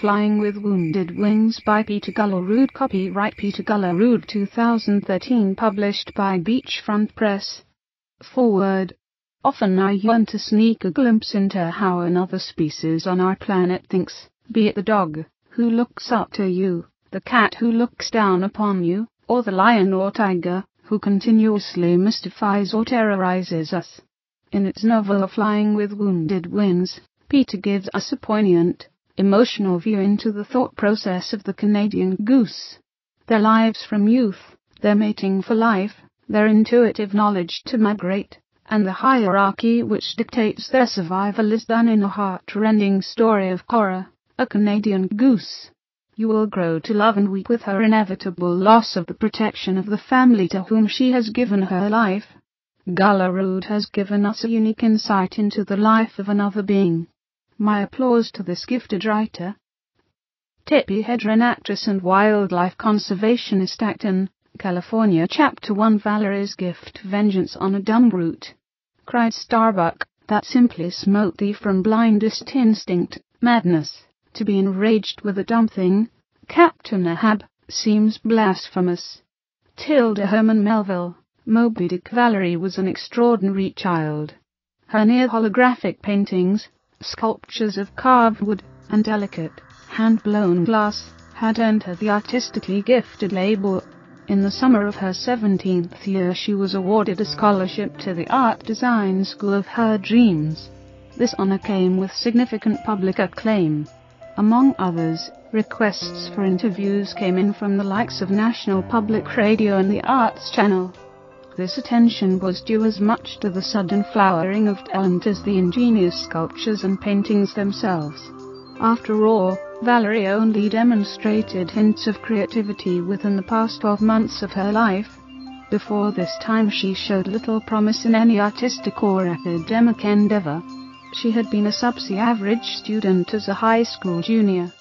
Flying with Wounded Wings by Peter Gullerud. Copyright Peter Gullerud 2013. Published by Beachfront Press. Forward. Often I yearn to sneak a glimpse into how another species on our planet thinks, be it the dog, who looks up to you, the cat who looks down upon you, or the lion or tiger, who continuously mystifies or terrorizes us. In its novel Flying with Wounded Wings, Peter gives us a poignant, emotional view into the thought process of the Canadian goose. Their lives from youth, their mating for life, their intuitive knowledge to migrate, and the hierarchy which dictates their survival is done in a heart-rending story of Cora, a Canadian goose. You will grow to love and weep with her inevitable loss of the protection of the family to whom she has given her life. Gullerud has given us a unique insight into the life of another being. My applause to this gifted writer. Tippi Hedren, actress and wildlife conservationist, Acton, California. Chapter 1. Valerie's gift. Vengeance on a dumb brute. Cried Starbuck, that simply smote thee from blindest instinct, madness. To be enraged with a dumb thing, Captain Ahab, seems blasphemous. Tilda Herman Melville, Moby Dick. Valerie was an extraordinary child. Her near holographic paintings, sculptures of carved wood, and delicate, hand-blown glass, had earned her the artistically gifted label. In the summer of her 17th year she was awarded a scholarship to the art design school of her dreams. This honor came with significant public acclaim. Among others, requests for interviews came in from the likes of National Public Radio and the Arts Channel. This attention was due as much to the sudden flowering of talent as the ingenious sculptures and paintings themselves. After all, Valerie only demonstrated hints of creativity within the past 12 months of her life. Before this time she showed little promise in any artistic or academic endeavor. She had been a sub-average student as a high school junior.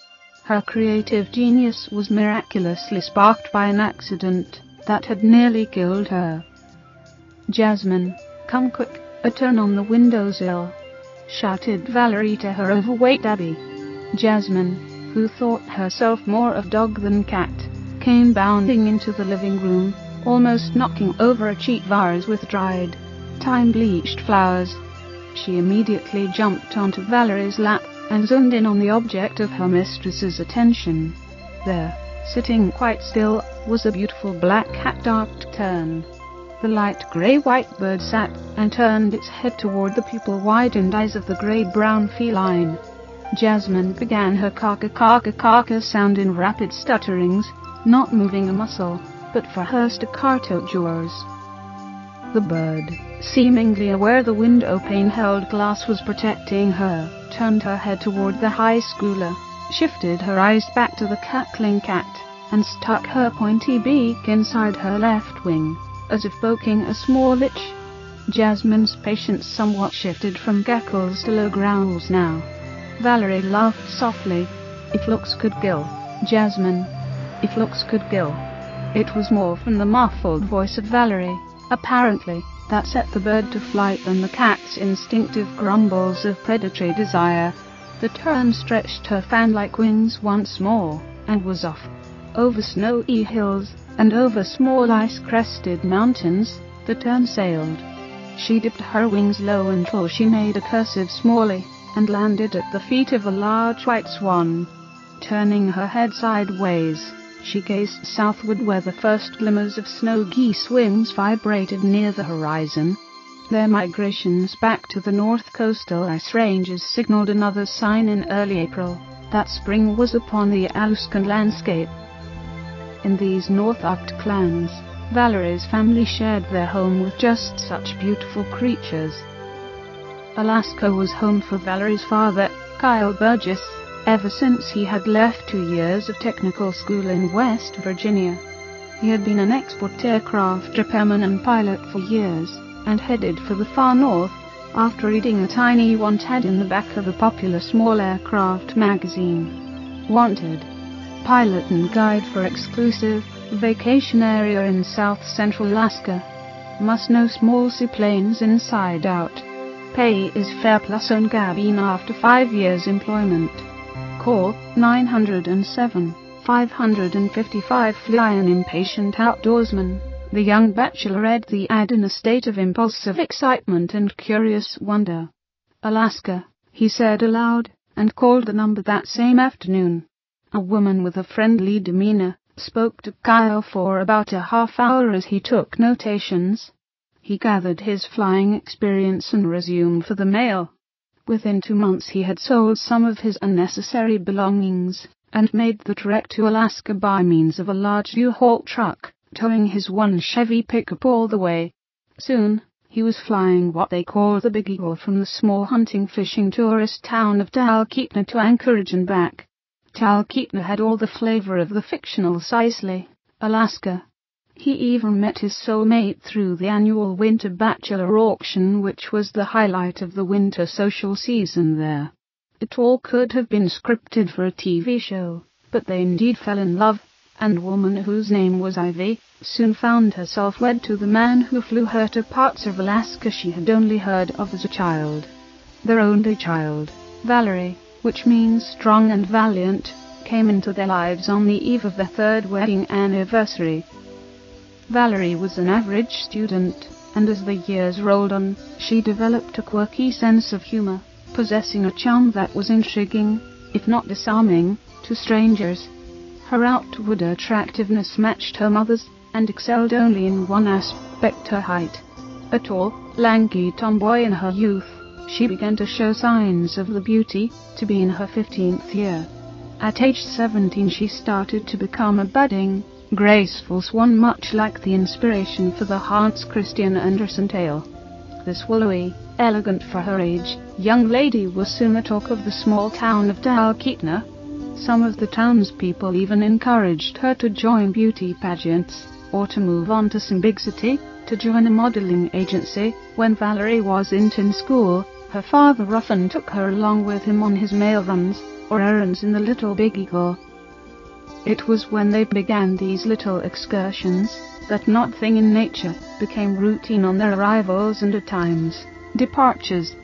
Her creative genius was miraculously sparked by an accident that had nearly killed her. "Jasmine, come quick, turn on the windowsill," shouted Valerie to her overweight Abby. Jasmine, who thought herself more of dog than cat, came bounding into the living room, almost knocking over a cheap vase with dried, time-bleached flowers. She immediately jumped onto Valerie's lap and zoomed in on the object of her mistress's attention. There, sitting quite still, was a beautiful black cat, Dark Tern. The light grey-white bird sat and turned its head toward the pupil-widened eyes of the grey-brown feline. Jasmine began her caca sound in rapid stutterings, not moving a muscle, but for her staccato jaws. The bird, seemingly aware the window pane-held glass was protecting her, turned her head toward the high schooler, shifted her eyes back to the cackling cat, and stuck her pointy beak inside her left wing, as if poking a small itch. Jasmine's patience somewhat shifted from cackles to low growls now. Valerie laughed softly. "If looks could kill, Jasmine. If looks could kill." It was more from the muffled voice of Valerie, apparently, that set the bird to flight than the cat's instinctive grumbles of predatory desire. The tern stretched her fan-like wings once more, and was off. Over snowy hills, and over small ice-crested mountains, the tern sailed. She dipped her wings low until she made a cursive smally, and landed at the feet of a large white swan. Turning her head sideways, she gazed southward where the first glimmers of snow geese wings vibrated near the horizon. Their migrations back to the north coastal ice ranges signaled another sign in early April, that spring was upon the Alaskan landscape. In these North Arctic clans, Valerie's family shared their home with just such beautiful creatures. Alaska was home for Valerie's father, Kyle Burgess, ever since he had left 2 years of technical school in West Virginia. He had been an export aircraft repairman and pilot for years, and headed for the far north, after reading a tiny want ad in the back of a popular small aircraft magazine. Wanted: pilot and guide for exclusive vacation area in south-central Alaska. Must know small seaplanes inside out. Pay is fair plus own cabin after 5 years employment. call 907 555. Fly an impatient outdoorsman. The young bachelor read the ad in a state of impulsive excitement and curious wonder. Alaska, he said aloud, and called the number that same afternoon. A woman with a friendly demeanor spoke to Kyle for about a half hour as he took notations. He gathered his flying experience and resumed for the mail. Within 2 months he had sold some of his unnecessary belongings, and made the trek to Alaska by means of a large U-Haul truck, towing his one Chevy pickup all the way. Soon, he was flying what they call the Big Eagle from the small hunting fishing tourist town of Talkeetna to Anchorage and back. Talkeetna had all the flavor of the fictional Sisley, Alaska. He even met his soulmate through the annual Winter Bachelor auction, which was the highlight of the winter social season there. It all could have been scripted for a TV show, but they indeed fell in love, and the woman whose name was Ivy soon found herself wed to the man who flew her to parts of Alaska she had only heard of as a child. Their only child, Valerie, which means strong and valiant, came into their lives on the eve of their 3rd wedding anniversary. Valerie was an average student, and as the years rolled on, she developed a quirky sense of humor, possessing a charm that was intriguing, if not disarming, to strangers. Her outward attractiveness matched her mother's, and excelled only in one aspect: her height. A tall, lanky tomboy in her youth, she began to show signs of the beauty to be in her 15th year. At age 17 she started to become a budding, graceful swan, much like the inspiration for the Hans Christian Andersen tale. This willowy, elegant for her age, young lady was soon the talk of the small town of Talkeetna. Some of the townspeople even encouraged her to join beauty pageants, or to move on to some big city, to join a modeling agency. When Valerie was in teen school, her father often took her along with him on his mail runs, or errands in the little Big Eagle. It was when they began these little excursions that nothing in nature became routine on their arrivals and at times departures.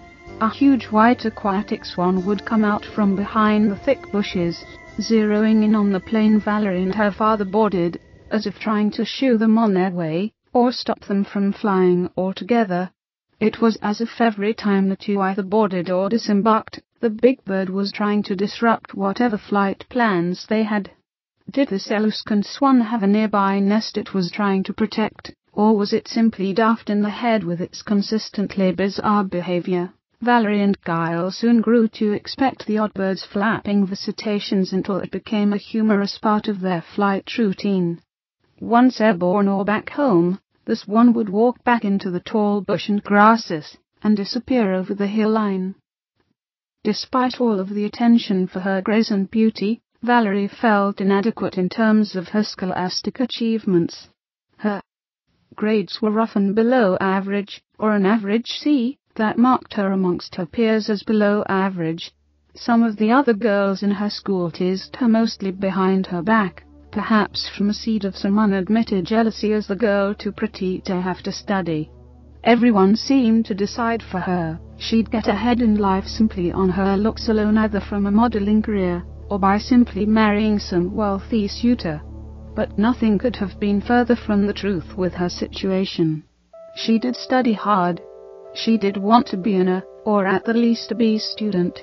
A huge white aquatic swan would come out from behind the thick bushes, zeroing in on the plane Valerie and her father boarded, as if trying to shoo them on their way, or stop them from flying altogether. It was as if every time the two either boarded or disembarked, the big bird was trying to disrupt whatever flight plans they had. Did this Alaskan swan have a nearby nest it was trying to protect, or was it simply daft in the head with its consistently bizarre behavior? Valerie and Kyle soon grew to expect the odd bird's flapping visitations until it became a humorous part of their flight routine. Once airborne or back home, the swan would walk back into the tall bush and grasses, and disappear over the hill line. Despite all of the attention for her grace and beauty, Valerie felt inadequate in terms of her scholastic achievements. Her grades were often below average, or an average C. That marked her amongst her peers as below average. Some of the other girls in her school teased her mostly behind her back, perhaps from a seed of some unadmitted jealousy as the girl too pretty to have to study. Everyone seemed to decide for her she'd get ahead in life simply on her looks alone, either from a modeling career, or by simply marrying some wealthy suitor. But nothing could have been further from the truth with her situation. She did study hard. She did want to be an A, or at the least a B student.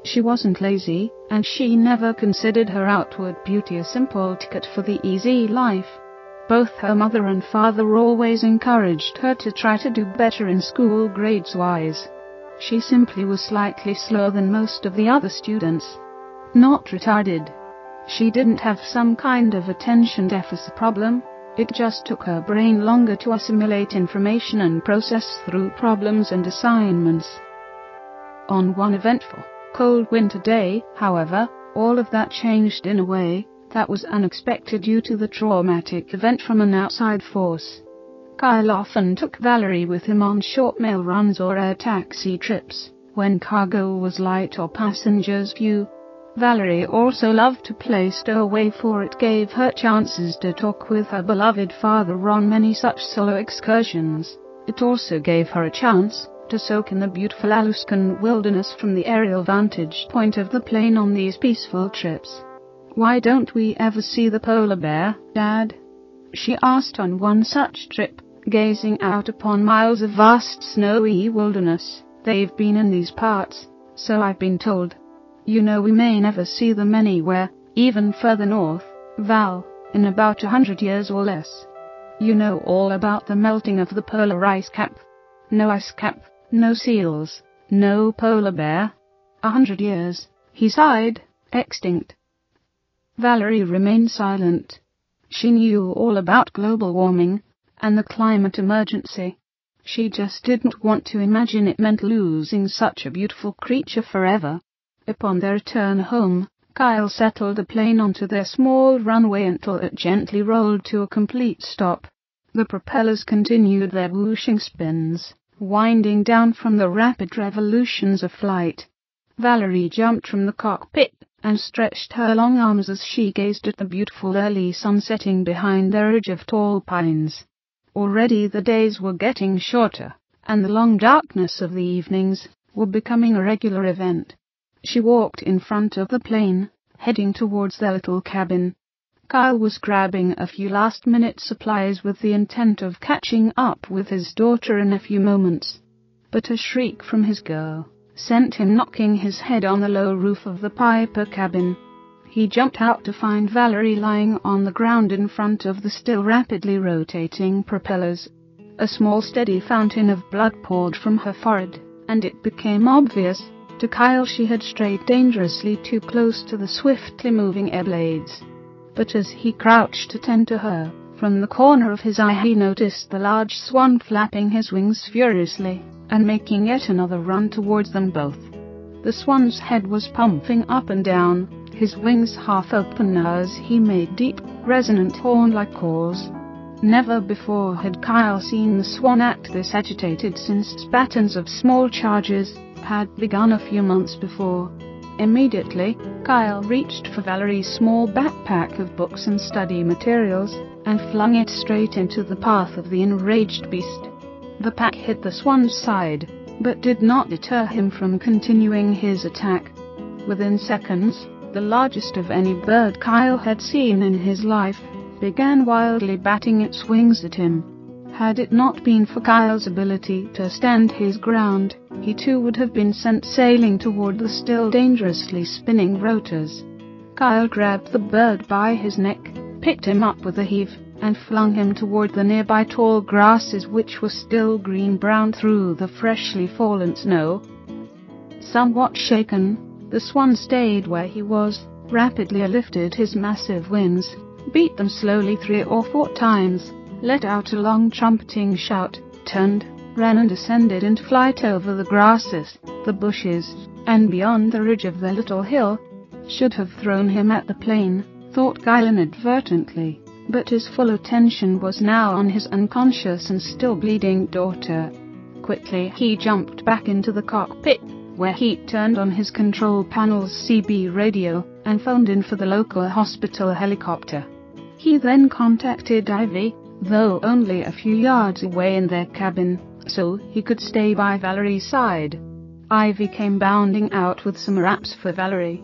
She wasn't lazy, and she never considered her outward beauty a simple ticket for the easy life. Both her mother and father always encouraged her to try to do better in school grades-wise. She simply was slightly slower than most of the other students. Not retarded. She didn't have some kind of attention deficit problem. It just took her brain longer to assimilate information and process through problems and assignments. On one eventful, cold winter day, however, all of that changed in a way that was unexpected due to the traumatic event from an outside force. Kyle often took Valerie with him on short mail runs or air taxi trips, when cargo was light or passengers few. Valerie also loved to play stowaway, for it gave her chances to talk with her beloved father on many such solo excursions. It also gave her a chance to soak in the beautiful Alaskan wilderness from the aerial vantage point of the plane on these peaceful trips. "Why don't we ever see the polar bear, Dad?" she asked on one such trip, gazing out upon miles of vast snowy wilderness. "They've been in these parts, so I've been told. You know we may never see them anywhere, even further north, Val, in about 100 years or less. You know all about the melting of the polar ice cap. No ice cap, no seals, no polar bear. 100 years," he sighed, "extinct." Valerie remained silent. She knew all about global warming and the climate emergency. She just didn't want to imagine it meant losing such a beautiful creature forever. Upon their return home, Kyle settled the plane onto their small runway until it gently rolled to a complete stop. The propellers continued their whooshing spins, winding down from the rapid revolutions of flight. Valerie jumped from the cockpit and stretched her long arms as she gazed at the beautiful early sun setting behind their ridge of tall pines. Already the days were getting shorter, and the long darkness of the evenings were becoming a regular event. She walked in front of the plane, heading towards their little cabin. Kyle was grabbing a few last-minute supplies with the intent of catching up with his daughter in a few moments. But a shriek from his girl sent him knocking his head on the low roof of the Piper cabin. He jumped out to find Valerie lying on the ground in front of the still rapidly rotating propellers. A small steady fountain of blood poured from her forehead, and it became obvious to Kyle she had strayed dangerously too close to the swiftly moving air blades. But as he crouched to tend to her, from the corner of his eye he noticed the large swan flapping his wings furiously and making yet another run towards them both. The swan's head was pumping up and down, his wings half open as he made deep, resonant horn-like calls. Never before had Kyle seen the swan act this agitated since patterns of small charges had begun a few months before. Immediately, Kyle reached for Valerie's small backpack of books and study materials and flung it straight into the path of the enraged beast. The pack hit the swan's side, but did not deter him from continuing his attack. Within seconds, the largest of any bird Kyle had seen in his life began wildly batting its wings at him. Had it not been for Kyle's ability to stand his ground, he too would have been sent sailing toward the still dangerously spinning rotors. Kyle grabbed the bird by his neck, picked him up with a heave, and flung him toward the nearby tall grasses which were still green-brown through the freshly fallen snow. Somewhat shaken, the swan stayed where he was, rapidly lifted his massive wings, beat them slowly 3 or 4 times, let out a long trumpeting shout, turned, ran and descended in flight over the grasses, the bushes, and beyond the ridge of the little hill. Should have thrown him at the plane, thought Kyle inadvertently, but his full attention was now on his unconscious and still bleeding daughter. Quickly he jumped back into the cockpit, where he turned on his control panel's CB radio and phoned in for the local hospital helicopter. He then contacted Ivy, though only a few yards away in their cabin, so he could stay by Valerie's side. Ivy came bounding out with some wraps for Valerie.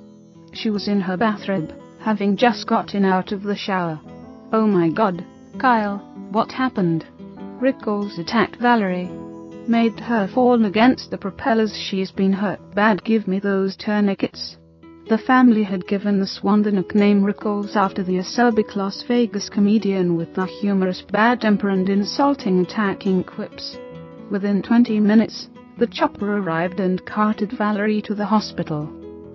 She was in her bathrobe, having just gotten out of the shower. "Oh my God, Kyle, what happened?" "Rickles attacked Valerie. Made her fall against the propellers. She's been hurt bad. Give me those tourniquets." The family had given the swan the nickname Rickles after the acerbic Las Vegas comedian with the humorous bad temper and insulting attacking quips. Within 20 minutes, the chopper arrived and carted Valerie to the hospital.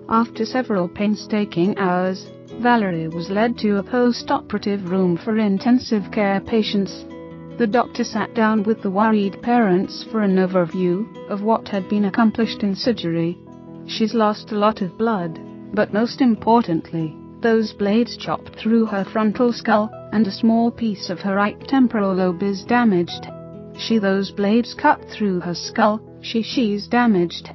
After several painstaking hours, Valerie was led to a post-operative room for intensive care patients. The doctor sat down with the worried parents for an overview of what had been accomplished in surgery. "She's lost a lot of blood, but most importantly, those blades chopped through her frontal skull, and a small piece of her right temporal lobe is damaged. Those blades cut through her skull, she's damaged."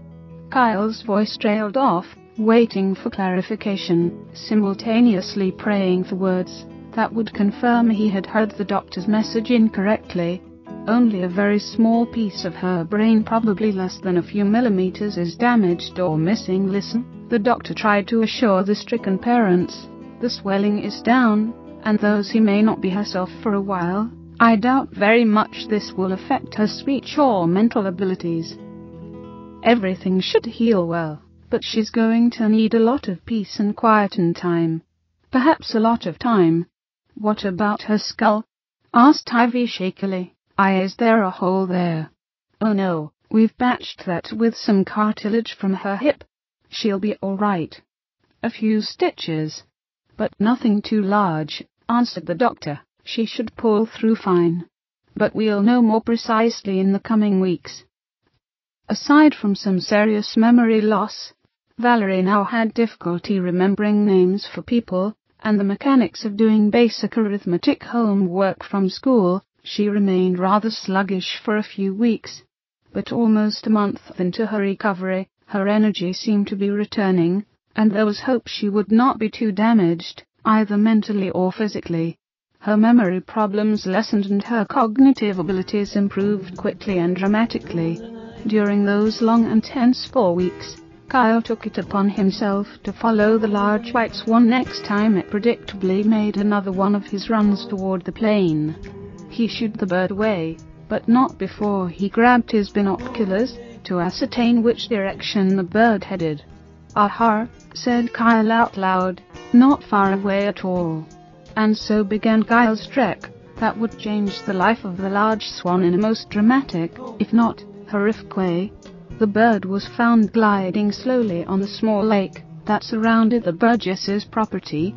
Kyle's voice trailed off, waiting for clarification, simultaneously praying for words that would confirm he had heard the doctor's message incorrectly. Only a very small piece of her brain, probably less than a few millimeters, is damaged or missing. Listen, the doctor tried to assure the stricken parents. The swelling is down, and though she may not be herself for a while, I doubt very much this will affect her speech or mental abilities. Everything should heal well, but she's going to need a lot of peace and quiet and time. Perhaps a lot of time. What about her skull? Asked Ivy shakily. Is there a hole there? Oh no, we've patched that with some cartilage from her hip. She'll be all right. A few stitches. But nothing too large, answered the doctor. She should pull through fine. But we'll know more precisely in the coming weeks. Aside from some serious memory loss, Valerie now had difficulty remembering names for people, and the mechanics of doing basic arithmetic homework from school. She remained rather sluggish for a few weeks, but almost a month into her recovery, her energy seemed to be returning, and there was hope she would not be too damaged, either mentally or physically. Her memory problems lessened and her cognitive abilities improved quickly and dramatically. During those long and tense 4 weeks, Kyle took it upon himself to follow the large white swan next time it predictably made another one of his runs toward the plane. He shooed the bird away, but not before he grabbed his binoculars to ascertain which direction the bird headed. "Aha," said Kyle out loud, "not far away at all." And so began Kyle's trek that would change the life of the large swan in a most dramatic, if not horrific way. The bird was found gliding slowly on the small lake that surrounded the Burgesses' property.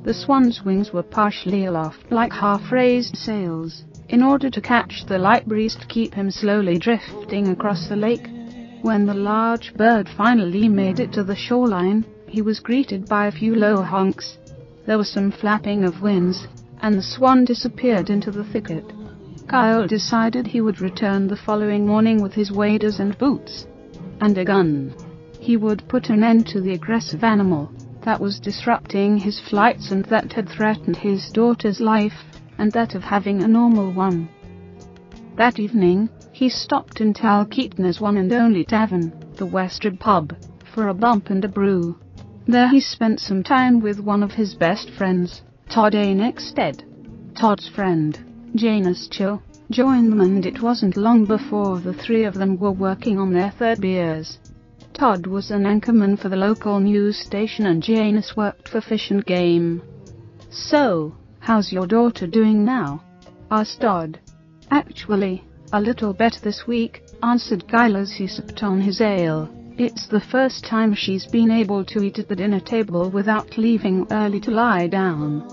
The swan's wings were partially aloft like half-raised sails, in order to catch the light breeze to keep him slowly drifting across the lake. When the large bird finally made it to the shoreline, he was greeted by a few low honks. There was some flapping of wings, and the swan disappeared into the thicket. Kyle decided he would return the following morning with his waders and boots, and a gun. He would put an end to the aggressive animal that was disrupting his flights and that had threatened his daughter's life, and that of having a normal one. That evening, he stopped in Talkeetna's one and only tavern, the Western Pub, for a bump and a brew. There he spent some time with one of his best friends, Todd Ainexted. Todd's friend, Janus Chill, joined them, and it wasn't long before the three of them were working on their third beers. Todd was an anchorman for the local news station and Janus worked for Fish and Game. "So, how's your daughter doing now?" asked Todd. "Actually, a little better this week," answered Kyle as he sipped on his ale. "It's the first time she's been able to eat at the dinner table without leaving early to lie down.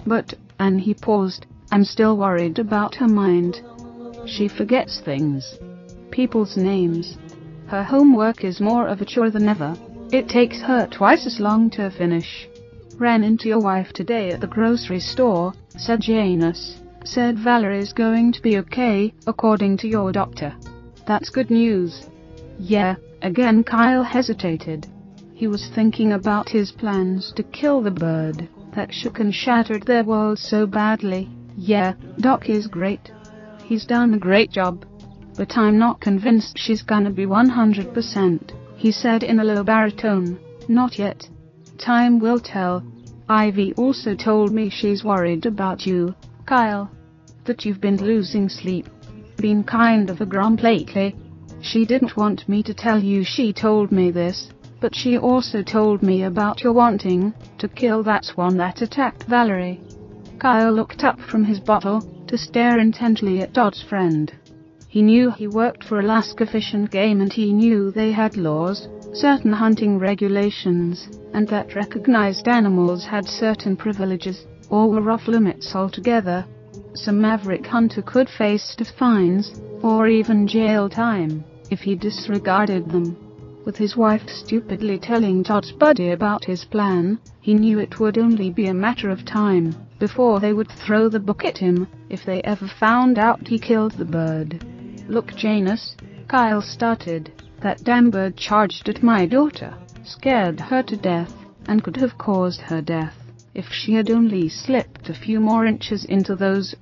But," and he paused, "I'm still worried about her mind. She forgets things. People's names. Her homework is more of a chore than ever. It takes her twice as long to finish." "Ran into your wife today at the grocery store," said Janus. "Said Valerie's going to be okay, according to your doctor." "That's good news." "Yeah." Again Kyle hesitated. He was thinking about his plans to kill the bird that shook and shattered their world so badly. "Yeah, Doc is great. He's done a great job. But I'm not convinced she's gonna be 100%, he said in a low baritone. "Not yet. Time will tell. Ivy also told me she's worried about you, Kyle. That you've been losing sleep. Been kind of a grump lately. She didn't want me to tell you she told me this, but she also told me about your wanting to kill that swan that attacked Valerie." Kyle looked up from his bottle to stare intently at Todd's friend. He knew he worked for Alaska Fish and Game, and he knew they had laws, certain hunting regulations, and that recognized animals had certain privileges, or were off limits altogether. Some maverick hunter could face stiff fines, or even jail time, if he disregarded them. With his wife stupidly telling Todd's buddy about his plan, he knew it would only be a matter of time before they would throw the book at him, if they ever found out he killed the bird. "Look, Janus," Kyle started, "that damn bird charged at my daughter, scared her to death, and could have caused her death, if she had only slipped a few more inches into those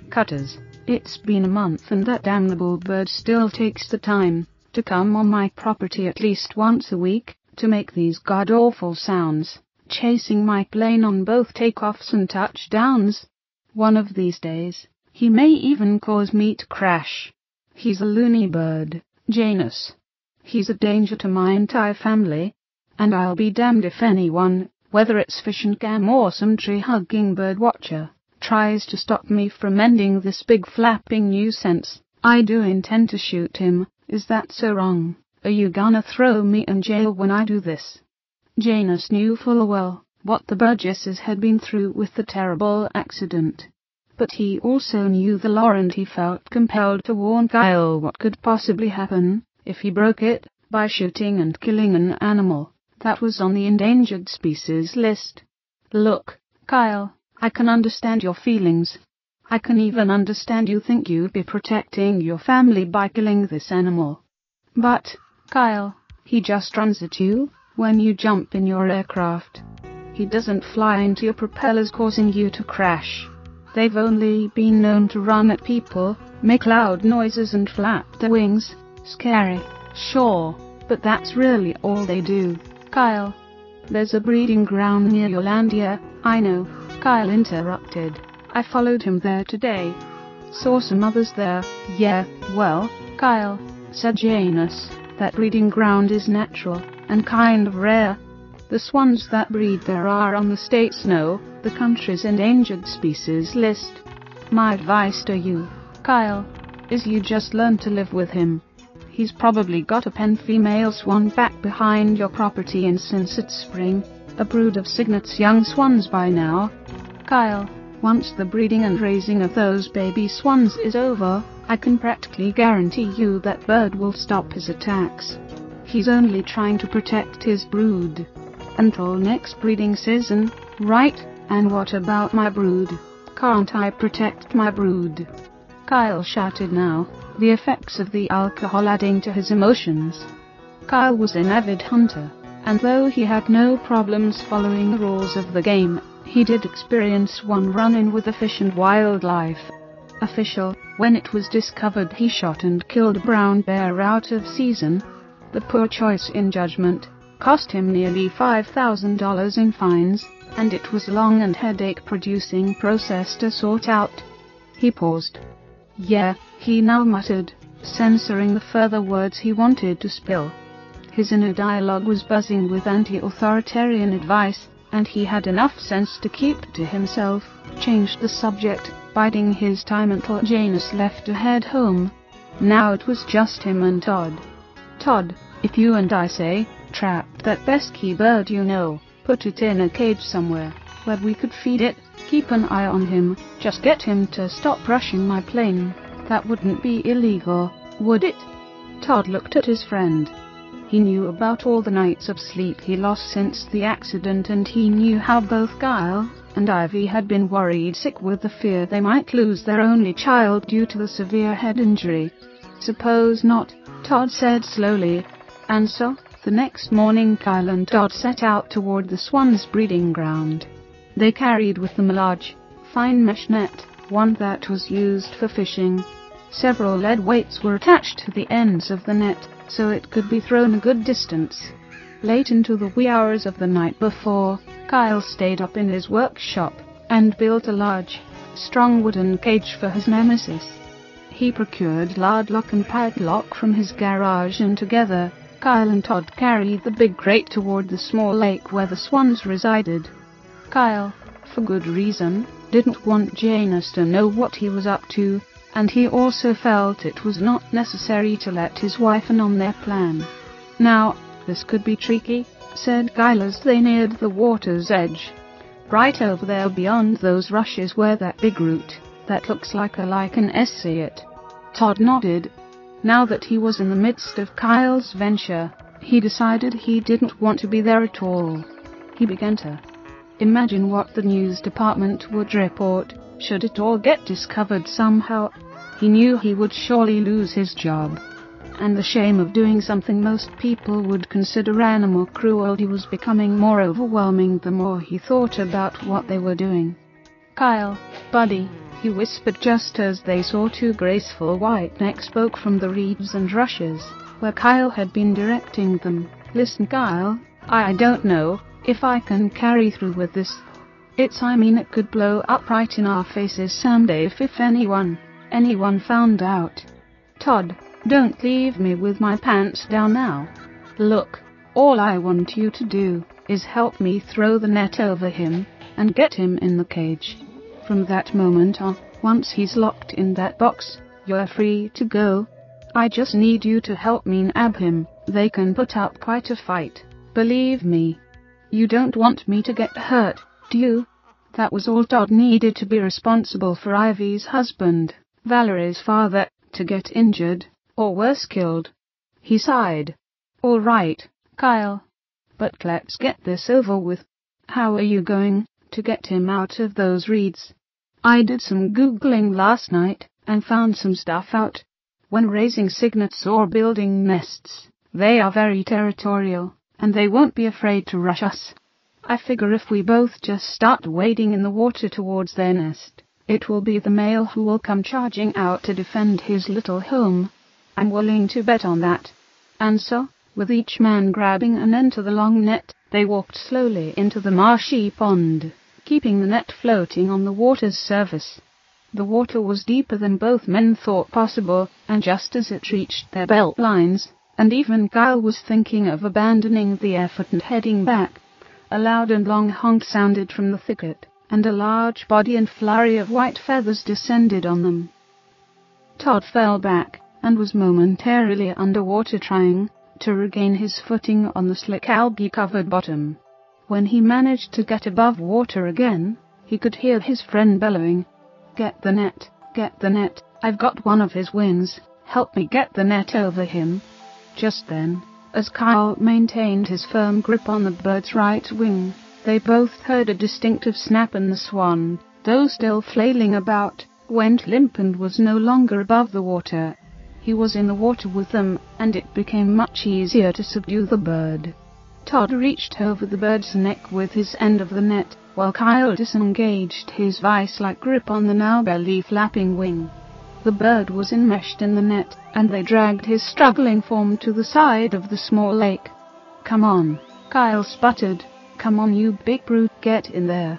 cutters. It's been a month and that damnable bird still takes the time to come on my property at least once a week to make these god-awful sounds, chasing my plane on both takeoffs and touchdowns. One of these days, he may even cause me to crash. He's a loony bird, Janus. He's a danger to my entire family, and I'll be damned if anyone, whether it's Fish and Cam or some tree-hugging bird watcher, tries to stop me from ending this big flapping nuisance. I do intend to shoot him. Is that so wrong? Are you gonna throw me in jail when I do this? Janus knew full well what the Burgesses had been through with the terrible accident. But he also knew the law, and he felt compelled to warn Kyle what could possibly happen if he broke it by shooting and killing an animal that was on the endangered species list. Look, Kyle, I can understand your feelings. I can even understand you think you'd be protecting your family by killing this animal. But, Kyle, he just runs at you when you jump in your aircraft. He doesn't fly into your propellers causing you to crash. They've only been known to run at people, make loud noises and flap their wings. Scary, sure, but that's really all they do. Kyle, there's a breeding ground near Yolandia. I know, Kyle interrupted. I followed him there today. Saw some others there. Yeah, well, Kyle, said Janus, that breeding ground is natural and kind of rare. The swans that breed there are on the state's the country's endangered species list. My advice to you, Kyle, is you just learn to live with him. He's probably got a pen female swan back behind your property, and since it's spring, a brood of cygnet's young swans by now. Kyle, once the breeding and raising of those baby swans is over, I can practically guarantee you that bird will stop his attacks. He's only trying to protect his brood. Until next breeding season, right? And what about my brood? Can't I protect my brood? Kyle shouted now, the effects of the alcohol adding to his emotions. Kyle was an avid hunter, and though he had no problems following the rules of the game, he did experience one run-in with the Fish and Wildlife official when it was discovered he shot and killed a brown bear out of season. The poor choice in judgment cost him nearly $5,000 in fines, and it was a long and headache-producing process to sort out. He paused. Yeah, he now muttered, censoring the further words he wanted to spill. His inner dialogue was buzzing with anti-authoritarian advice, and he had enough sense to keep to himself. Changed the subject, biding his time until Janus left to head home. Now it was just him and Todd. Todd, if you and I say, trap that pesky bird you know, put it in a cage somewhere, where we could feed it, keep an eye on him, just get him to stop rushing my plane, that wouldn't be illegal, would it? Todd looked at his friend. He knew about all the nights of sleep he lost since the accident, and he knew how both Kyle and Ivy had been worried sick with the fear they might lose their only child due to the severe head injury. Suppose not, Todd said slowly. And so, the next morning Kyle and Todd set out toward the swans' breeding ground. They carried with them a large, fine mesh net, one that was used for fishing. Several lead weights were attached to the ends of the net, so it could be thrown a good distance. Late into the wee hours of the night before, Kyle stayed up in his workshop and built a large, strong wooden cage for his nemesis. He procured large lock and padlock from his garage, and together, Kyle and Todd carried the big crate toward the small lake where the swans resided. Kyle, for good reason, didn't want Janus to know what he was up to, and he also felt it was not necessary to let his wife in on their plan. Now, this could be tricky, said Kyle as they neared the water's edge. Right over there beyond those rushes where that big root, that looks like a lichen, see it. Todd nodded. Now that he was in the midst of Kyle's venture, he decided he didn't want to be there at all. He began to imagine what the news department would report, should it all get discovered somehow. He knew he would surely lose his job, and the shame of doing something most people would consider animal cruelty was becoming more overwhelming the more he thought about what they were doing. Kyle, buddy, he whispered just as they saw two graceful white necks poke from the reeds and rushes, where Kyle had been directing them. "Listen, Kyle, I don't know if I can carry through with this. I mean it could blow up right in our faces someday if anyone found out. Todd, don't leave me with my pants down now. Look, all I want you to do is help me throw the net over him and get him in the cage. From that moment on, once he's locked in that box, you're free to go. I just need you to help me nab him. They can put up quite a fight, believe me. You don't want me to get hurt, do you?" That was all Todd needed to be responsible for Ivy's husband, Valerie's father, to get injured, or worse killed. He sighed. "All right, Kyle. But let's get this over with. How are you going to get him out of those reeds? I did some Googling last night and found some stuff out. When raising cygnets or building nests, they are very territorial, and they won't be afraid to rush us. I figure if we both just start wading in the water towards their nest, it will be the male who will come charging out to defend his little home. I'm willing to bet on that." And so, with each man grabbing an end to the long net, they walked slowly into the marshy pond, keeping the net floating on the water's surface. The water was deeper than both men thought possible, and just as it reached their belt lines, and even Kyle was thinking of abandoning the effort and heading back, a loud and long honk sounded from the thicket, and a large body and flurry of white feathers descended on them. Todd fell back, and was momentarily underwater trying to regain his footing on the slick algae-covered bottom. When he managed to get above water again, he could hear his friend bellowing, "Get the net, get the net, I've got one of his wings, help me get the net over him." Just then, as Kyle maintained his firm grip on the bird's right wing, they both heard a distinctive snap, and the swan, though still flailing about, went limp and was no longer above the water. He was in the water with them, and it became much easier to subdue the bird. Todd reached over the bird's neck with his end of the net, while Kyle disengaged his vice-like grip on the now barely flapping wing. The bird was enmeshed in the net, and they dragged his struggling form to the side of the small lake. "Come on," Kyle sputtered. "Come on, you big brute, get in there."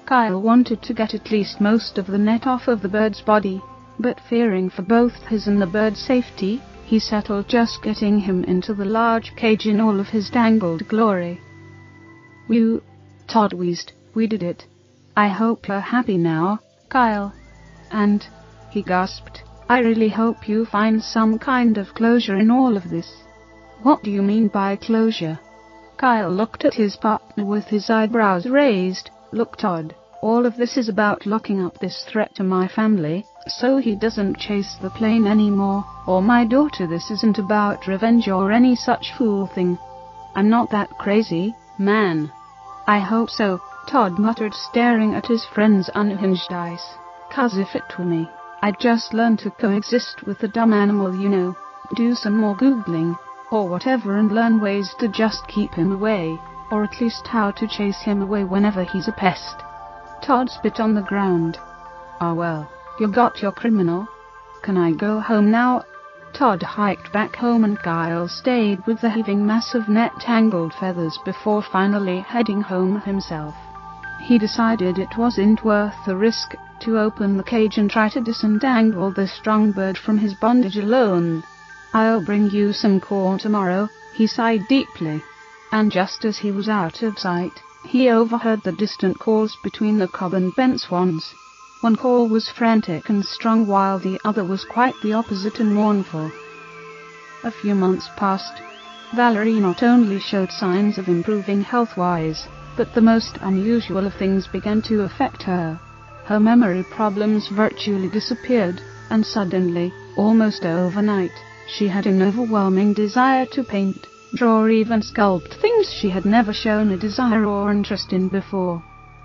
Kyle wanted to get at least most of the net off of the bird's body, but fearing for both his and the bird's safety, he settled just getting him into the large cage in all of his tangled glory. Todd wheezed, "We did it. I hope you're happy now, Kyle. And," he gasped, "I really hope you find some kind of closure in all of this." "What do you mean by closure?" Kyle looked at his partner with his eyebrows raised. "Look, Todd, all of this is about locking up this threat to my family, so he doesn't chase the plane anymore, or my daughter. This isn't about revenge or any such fool thing. I'm not that crazy, man." "I hope so," Todd muttered, staring at his friend's unhinged eyes. "'Cause if it were me, I'd just learn to coexist with the dumb animal, you know, do some more Googling, or whatever, and learn ways to just keep him away, or at least how to chase him away whenever he's a pest." Todd spit on the ground. "Ah well, you got your criminal. Can I go home now?" Todd hiked back home, and Kyle stayed with the heaving mass of net-tangled feathers before finally heading home himself. He decided it wasn't worth the risk to open the cage and try to disentangle the strong bird from his bondage alone. "I'll bring you some corn tomorrow," he sighed deeply. And just as he was out of sight, he overheard the distant calls between the cob and bent swans. One call was frantic and strong, while the other was quite the opposite and mournful. A few months passed. Valerie not only showed signs of improving health-wise, but the most unusual of things began to affect her. Her memory problems virtually disappeared, and suddenly, almost overnight, she had an overwhelming desire to paint, draw, or even sculpt things she had never shown a desire or interest in before.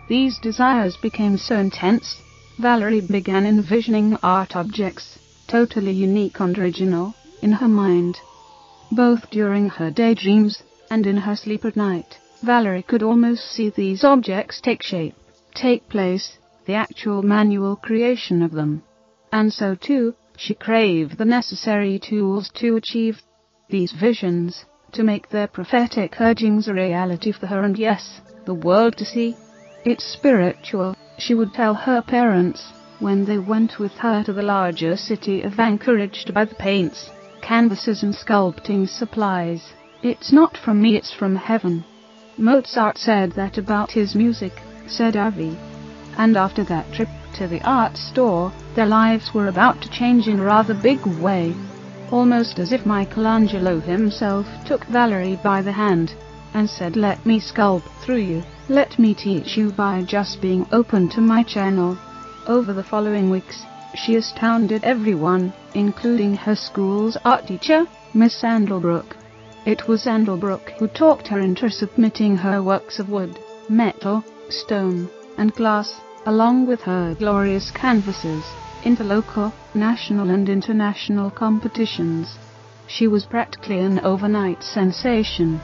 These desires became so intense, Valerie began envisioning art objects, totally unique and original, in her mind. Both during her daydreams and in her sleep at night, Valerie could almost see these objects take shape, take place, the actual manual creation of them. And so too, she craved the necessary tools to achieve these visions, to make their prophetic urgings a reality for her and, yes, the world to see. It's spiritual, she would tell her parents, when they went with her to the larger city of Anchorage to buy the paints, canvases and sculpting supplies. It's not from me, it's from heaven. Mozart said that about his music, said Avi. And after that trip to the art store, their lives were about to change in a rather big way. Almost as if Michelangelo himself took Valerie by the hand and said, "Let me sculpt through you, let me teach you by just being open to my channel." Over the following weeks, she astounded everyone, including her school's art teacher, Miss Sandlebrook. It was Sandlebrook who talked her into submitting her works of wood, metal, stone, and glass, along with her glorious canvases, into local, national and international competitions. She was practically an overnight sensation.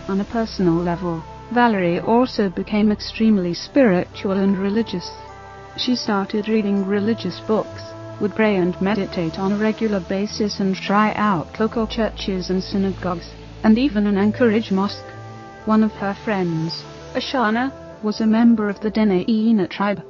On a personal level, Valerie also became extremely spiritual and religious. She started reading religious books, would pray and meditate on a regular basis and try out local churches and synagogues, and even an Anchorage mosque. One of her friends, Ashana, was a member of the Dene Ina tribe.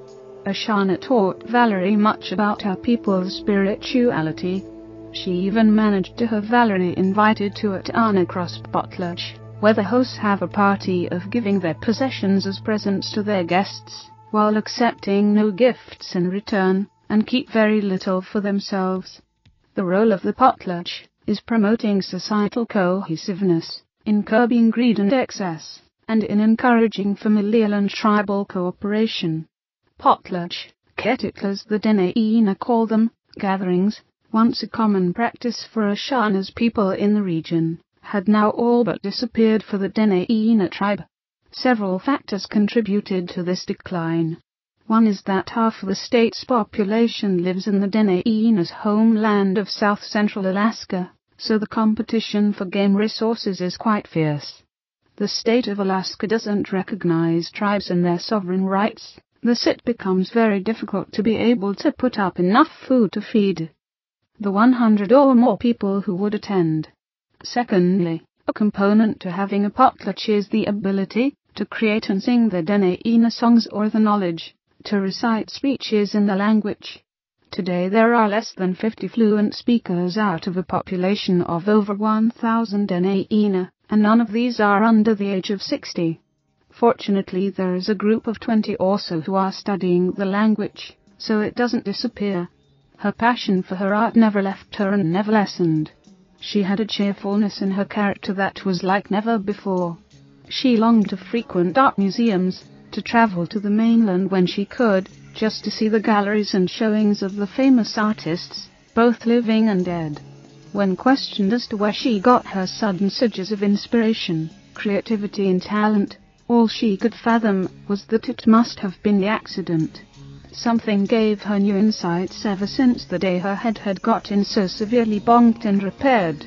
Ashana taught Valerie much about her people's spirituality. She even managed to have Valerie invited to a Tana Cross potluck, where the hosts have a party of giving their possessions as presents to their guests, while accepting no gifts in return, and keep very little for themselves. The role of the potluck is promoting societal cohesiveness, in curbing greed and excess, and in encouraging familial and tribal cooperation. Potluck, ketiklas the Dene Ina call them, gatherings, once a common practice for Ashana's people in the region, had now all but disappeared for the Dene Ina tribe. Several factors contributed to this decline. One is that half the state's population lives in the Dene Ina's homeland of south-central Alaska, so the competition for game resources is quite fierce. The state of Alaska doesn't recognize tribes and their sovereign rights. Thus it becomes very difficult to be able to put up enough food to feed the 100 or more people who would attend. Secondly, a component to having a potluck is the ability to create and sing the Dene Ina songs or the knowledge to recite speeches in the language. Today there are less than 50 fluent speakers out of a population of over 1,000 Dene Ina, and none of these are under the age of 60. Fortunately, there is a group of 20 or so who are studying the language, so it doesn't disappear. Her passion for her art never left her and never lessened. She had a cheerfulness in her character that was like never before. She longed to frequent art museums, to travel to the mainland when she could, just to see the galleries and showings of the famous artists, both living and dead. When questioned as to where she got her sudden surges of inspiration, creativity and talent, all she could fathom was that it must have been the accident. Something gave her new insights ever since the day her head had gotten so severely bonked and repaired.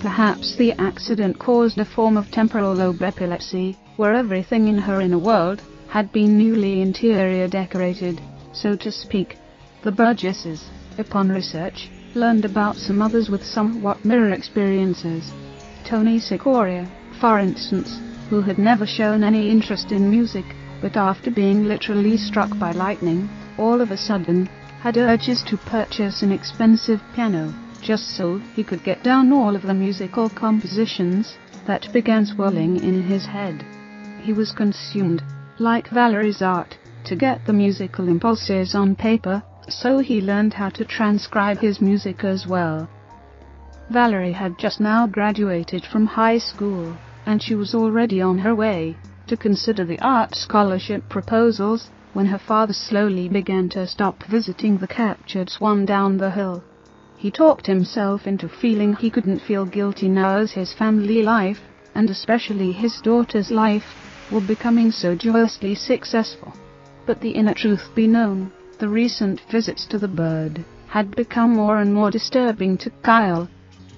Perhaps the accident caused a form of temporal lobe epilepsy, where everything in her inner world had been newly interior decorated, so to speak. The Burgesses, upon research, learned about some others with somewhat mirror experiences. Tony Sikoria, for instance, who had never shown any interest in music, but after being literally struck by lightning, all of a sudden, had urges to purchase an expensive piano, just so he could get down all of the musical compositions that began swirling in his head. He was consumed, like Valerie's art, to get the musical impulses on paper, so he learned how to transcribe his music as well. Valerie had just now graduated from high school, and she was already on her way to consider the art scholarship proposals when her father slowly began to stop visiting the captured swan down the hill. He talked himself into feeling he couldn't feel guilty now as his family life, and especially his daughter's life, were becoming so joyously successful. But the inner truth be known, the recent visits to the bird had become more and more disturbing to Kyle.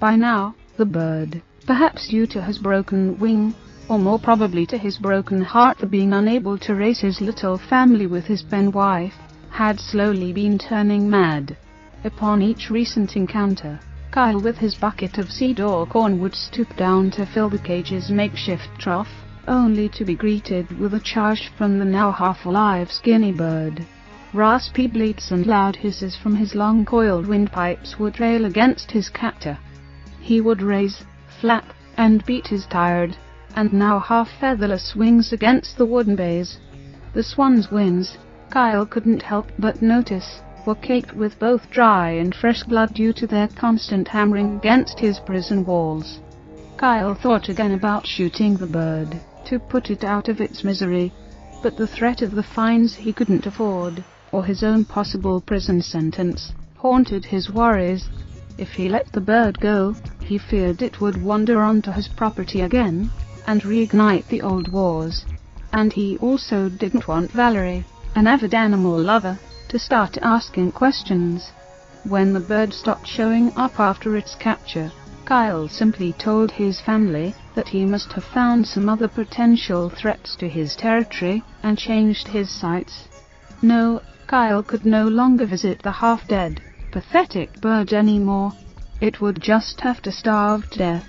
By now, the bird, perhaps due to his broken wing, or more probably to his broken heart for being unable to raise his little family with his pen wife, had slowly been turning mad. Upon each recent encounter, Kyle with his bucket of seed or corn would stoop down to fill the cage's makeshift trough, only to be greeted with a charge from the now half-alive skinny bird. Raspy bleats and loud hisses from his long-coiled windpipes would rail against his captor. He would raise, flap, and beat his tired, and now half-featherless wings against the wooden bays. The swan's wings, Kyle couldn't help but notice, were caked with both dry and fresh blood due to their constant hammering against his prison walls. Kyle thought again about shooting the bird, to put it out of its misery, but the threat of the fines he couldn't afford, or his own possible prison sentence, haunted his worries. If he let the bird go, he feared it would wander onto his property again, and reignite the old wars. And he also didn't want Valerie, an avid animal lover, to start asking questions. When the bird stopped showing up after its capture, Kyle simply told his family that he must have found some other potential threats to his territory, and changed his sights. No, Kyle could no longer visit the half-dead, pathetic bird anymore. It would just have to starve to death.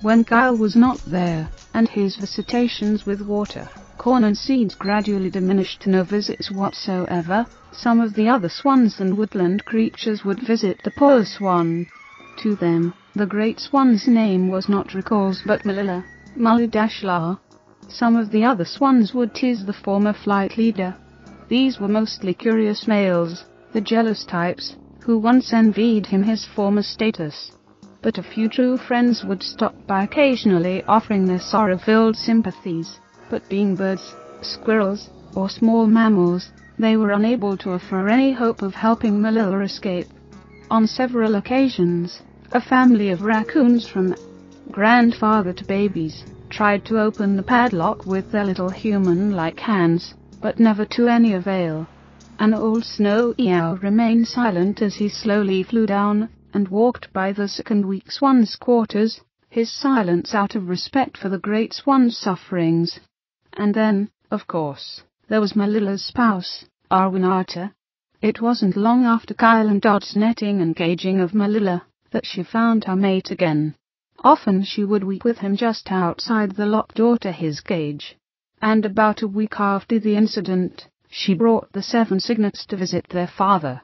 When Kyle was not there, and his visitations with water, corn and seeds gradually diminished to no visits whatsoever, some of the other swans and woodland creatures would visit the poor swan. To them, the great swan's name was not Rickles but Malilla, Mullidashla. Some of the other swans would tease the former flight leader. These were mostly curious males, the jealous types, who once envied him his former status. But a few true friends would stop by occasionally, offering their sorrow-filled sympathies. But being birds, squirrels, or small mammals, they were unable to offer any hope of helping Malilla escape. On several occasions, a family of raccoons from grandfather to babies tried to open the padlock with their little human-like hands, but never to any avail. An old snowy owl remained silent as he slowly flew down and walked by the second weak swan's quarters, his silence out of respect for the great swan's sufferings. And then, of course, there was Malilla's spouse, Arwinata. It wasn't long after Kyle and Dot's netting and caging of Malilla that she found her mate again. Often she would weep with him just outside the locked door to his cage. And about a week after the incident, she brought the 7 cygnets to visit their father.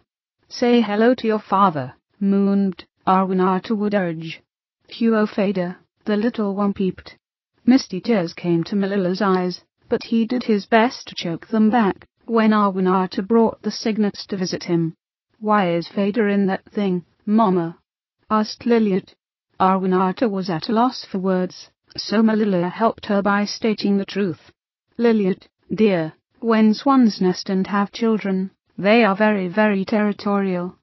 "Say hello to your father," mooned Arwinata would urge. "Huo Fader," the little one peeped. Misty tears came to Malilla's eyes, but he did his best to choke them back when Arwinata brought the cygnets to visit him. "Why is Fader in that thing, Mama?" asked Liliot. Arwinata was at a loss for words, so Malilla helped her by stating the truth. "Liliot, dear, when swans nest and have children, they are very, very territorial.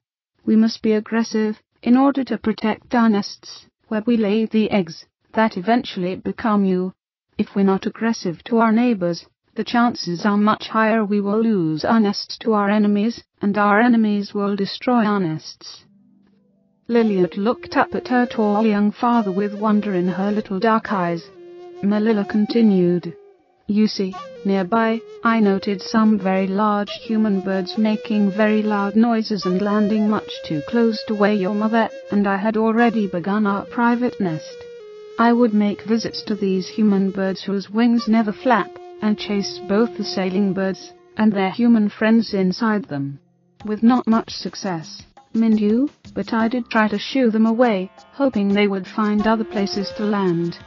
We must be aggressive, in order to protect our nests, where we lay the eggs that eventually become you. If we're not aggressive to our neighbors, the chances are much higher we will lose our nests to our enemies, and our enemies will destroy our nests." Liliot looked up at her tall young father with wonder in her little dark eyes. Malilla continued. "You see, nearby, I noted some very large human birds making very loud noises and landing much too close to where your mother and I had already begun our private nest. I would make visits to these human birds whose wings never flap, and chase both the sailing birds and their human friends inside them. With not much success, mind you, but I did try to shoo them away, hoping they would find other places to land.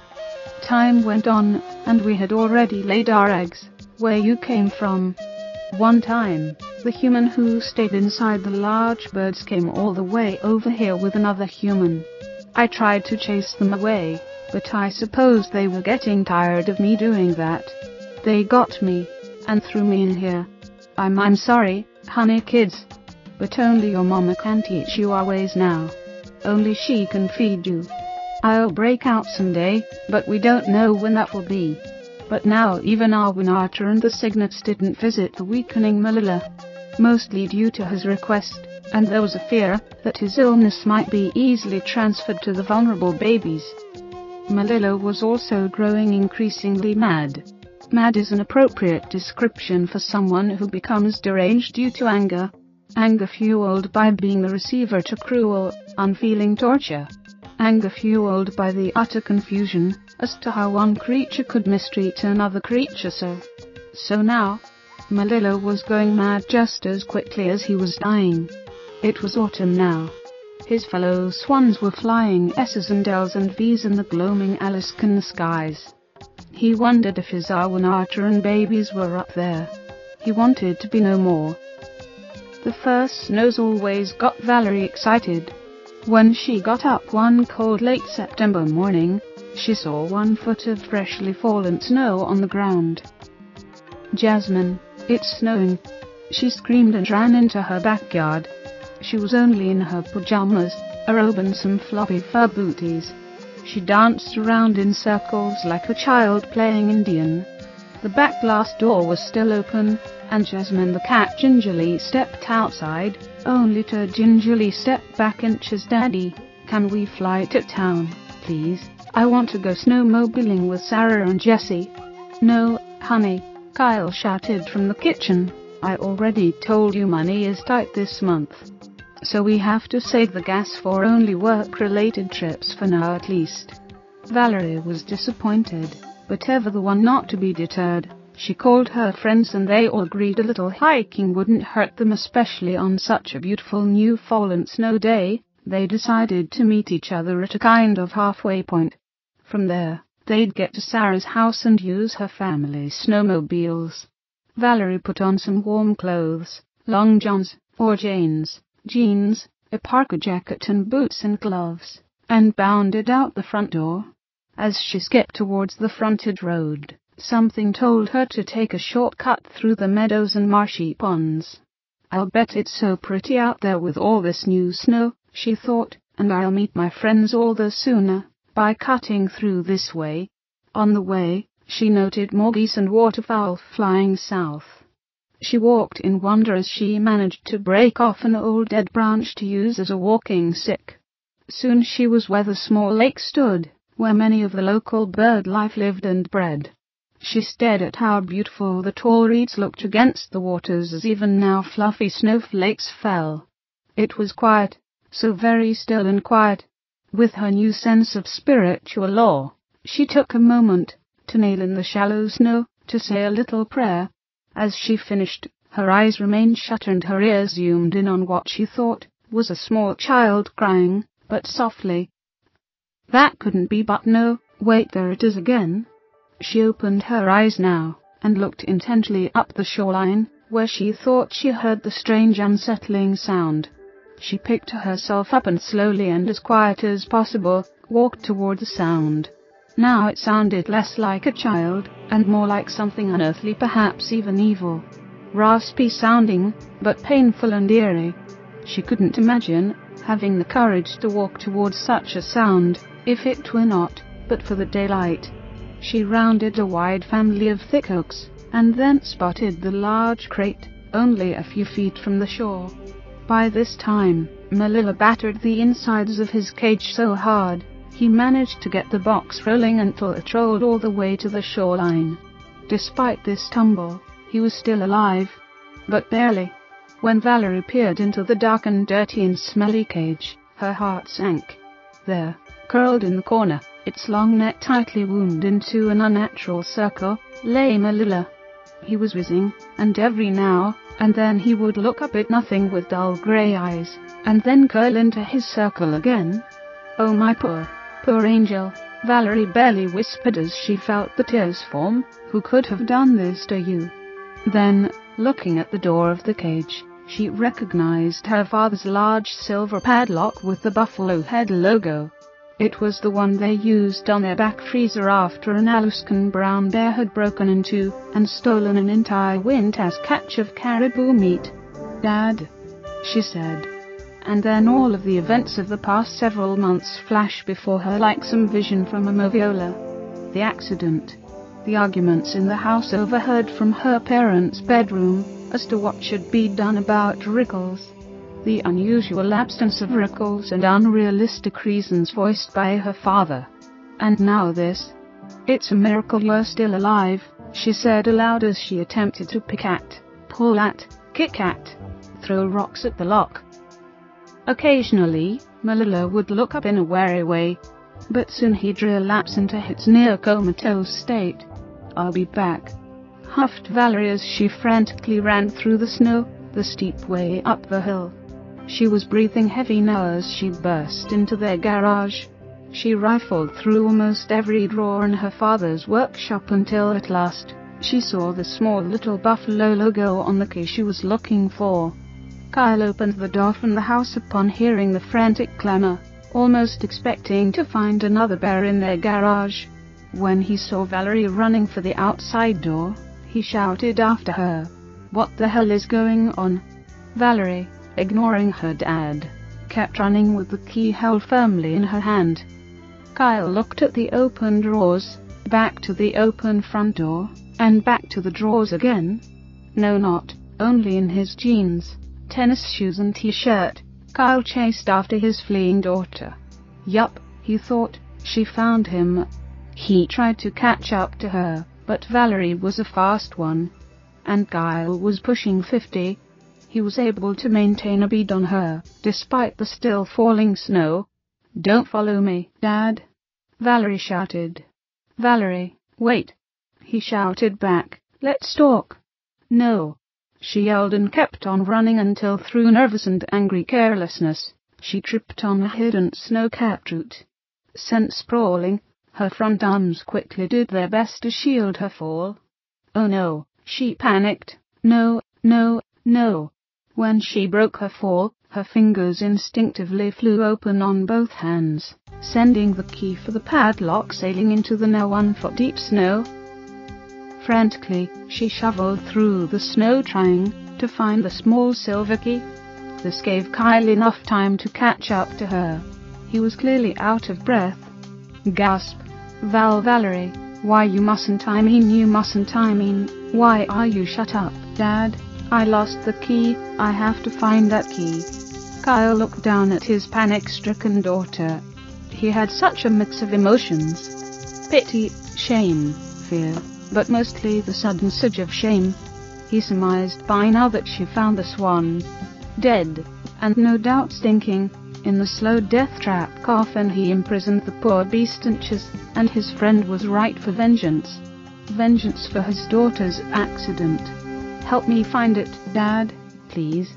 Time went on, and we had already laid our eggs where you came from. One time, the human who stayed inside the large birds came all the way over here with another human. I tried to chase them away, but I suppose they were getting tired of me doing that. They got me, and threw me in here. I'm sorry, honey kids, but only your mama can teach you our ways now. Only she can feed you. I'll break out someday, but we don't know when that will be. But now even Arwinata and the cygnets didn't visit the weakening Malilla, mostly due to his request, and there was a fear that his illness might be easily transferred to the vulnerable babies. Malilla was also growing increasingly mad. Mad is an appropriate description for someone who becomes deranged due to anger. Anger fueled by being the receiver to cruel, unfeeling torture. Anger fueled by the utter confusion as to how one creature could mistreat another creature so. So now, Malilla was going mad just as quickly as he was dying. It was autumn now. His fellow swans were flying S's and L's and V's in the gloaming Alaskan skies. He wondered if his Awanata babies were up there. He wanted to be no more. The first snows always got Valerie excited. When she got up one cold late September morning, she saw 1 foot of freshly fallen snow on the ground. "Jasmine, it's snowing!" she screamed and ran into her backyard. She was only in her pajamas, a robe and some floppy fur booties. She danced around in circles like a child playing Indian. The back glass door was still open, and Jasmine the cat gingerly stepped outside, only to gingerly step back inches. "Daddy, can we fly to town, please? I want to go snowmobiling with Sarah and Jessie." "No, honey," Kyle shouted from the kitchen. "I already told you money is tight this month. So we have to save the gas for only work-related trips for now at least." Valerie was disappointed, but ever the one not to be deterred. She called her friends and they all agreed a little hiking wouldn't hurt them, especially on such a beautiful new fallen snow day. They decided to meet each other at a kind of halfway point. From there, they'd get to Sarah's house and use her family's snowmobiles. Valerie put on some warm clothes, long johns, or jeans, a parka jacket and boots and gloves, and bounded out the front door. As she skipped towards the frontage road, something told her to take a shortcut through the meadows and marshy ponds. "I'll bet it's so pretty out there with all this new snow," she thought, "and I'll meet my friends all the sooner by cutting through this way." On the way, she noted more geese and waterfowl flying south. She walked in wonder as she managed to break off an old dead branch to use as a walking stick. Soon she was where the small lake stood, where many of the local bird life lived and bred. She stared at how beautiful the tall reeds looked against the waters as even now fluffy snowflakes fell. It was quiet, so very still and quiet. With her new sense of spiritual law, she took a moment to kneel in the shallow snow, to say a little prayer. As she finished, her eyes remained shut and her ears zoomed in on what she thought was a small child crying, but softly. That couldn't be, but no, wait, there it is again. She opened her eyes now, and looked intently up the shoreline, where she thought she heard the strange unsettling sound. She picked herself up and slowly and as quiet as possible, walked toward the sound. Now it sounded less like a child, and more like something unearthly, perhaps even evil. Raspy sounding, but painful and eerie. She couldn't imagine having the courage to walk towards such a sound, if it were not but for the daylight. She rounded a wide family of thick oaks, and then spotted the large crate, only a few feet from the shore. By this time, Malilla battered the insides of his cage so hard, he managed to get the box rolling until it rolled all the way to the shoreline. Despite this tumble, he was still alive, but barely. When Valerie peered into the dark and dirty and smelly cage, her heart sank. There, curled in the corner, its long neck tightly wound into an unnatural circle, lay Malilla. He was whizzing, and every now and then he would look up at nothing with dull grey eyes, and then curl into his circle again. "Oh, my poor angel," Valerie barely whispered as she felt the tears form. "Who could have done this to you?" Then, looking at the door of the cage, she recognized her father's large silver padlock with the buffalo head logo. It was the one they used on their back freezer after an Alaskan brown bear had broken into and stolen an entire winter's catch of caribou meat. "Dad," she said. And then all of the events of the past several months flashed before her like some vision from a moviola. The accident. The arguments in the house overheard from her parents' bedroom as to what should be done about Rickles. The unusual absence of Rickles and unrealistic reasons voiced by her father. And now this. "It's a miracle you're still alive," she said aloud as she attempted to pick at, pull at, kick at, throw rocks at the lock. Occasionally, Malilla would look up in a wary way, but soon he'd relapse into his near-comatose state. "I'll be back," huffed Valerie as she frantically ran through the snow, the steep way up the hill. She was breathing heavy now as she burst into their garage. She rifled through almost every drawer in her father's workshop until at last, she saw the small little Buffalo logo on the key she was looking for. Kyle opened the door from the house upon hearing the frantic clamor, almost expecting to find another bear in their garage. When he saw Valerie running for the outside door, he shouted after her, "What the hell is going on?" Valerie, ignoring her dad, kept running with the key held firmly in her hand. Kyle looked at the open drawers, back to the open front door, and back to the drawers again. No, not only in his jeans, tennis shoes and t-shirt, Kyle chased after his fleeing daughter. Yup, he thought, she found him. He tried to catch up to her, but Valerie was a fast one, and Kyle was pushing 50. He was able to maintain a bead on her, despite the still falling snow. "Don't follow me, Dad," Valerie shouted. "Valerie, wait," he shouted back, "let's talk." "No," she yelled and kept on running until through nervous and angry carelessness, she tripped on a hidden snow-capped route. Sent sprawling, her front arms quickly did their best to shield her fall. "Oh no," she panicked, "no, no, no." When she broke her fall, her fingers instinctively flew open on both hands, sending the key for the padlock sailing into the now 1 foot deep snow. Frantically, she shoveled through the snow trying to find the small silver key. This gave Kyle enough time to catch up to her. He was clearly out of breath. Gasp. "Valerie, why you mustn't, I mean, why are you shut up, Dad? I lost the key, I have to find that key." Kyle looked down at his panic-stricken daughter. He had such a mix of emotions. Pity, shame, fear, but mostly the sudden surge of shame. He surmised by now that she found the swan dead, and no doubt stinking, in the slow death trap coffin he imprisoned the poor beast inches, and his friend was ripe for vengeance. Vengeance for his daughter's accident. "Help me find it, Dad, please."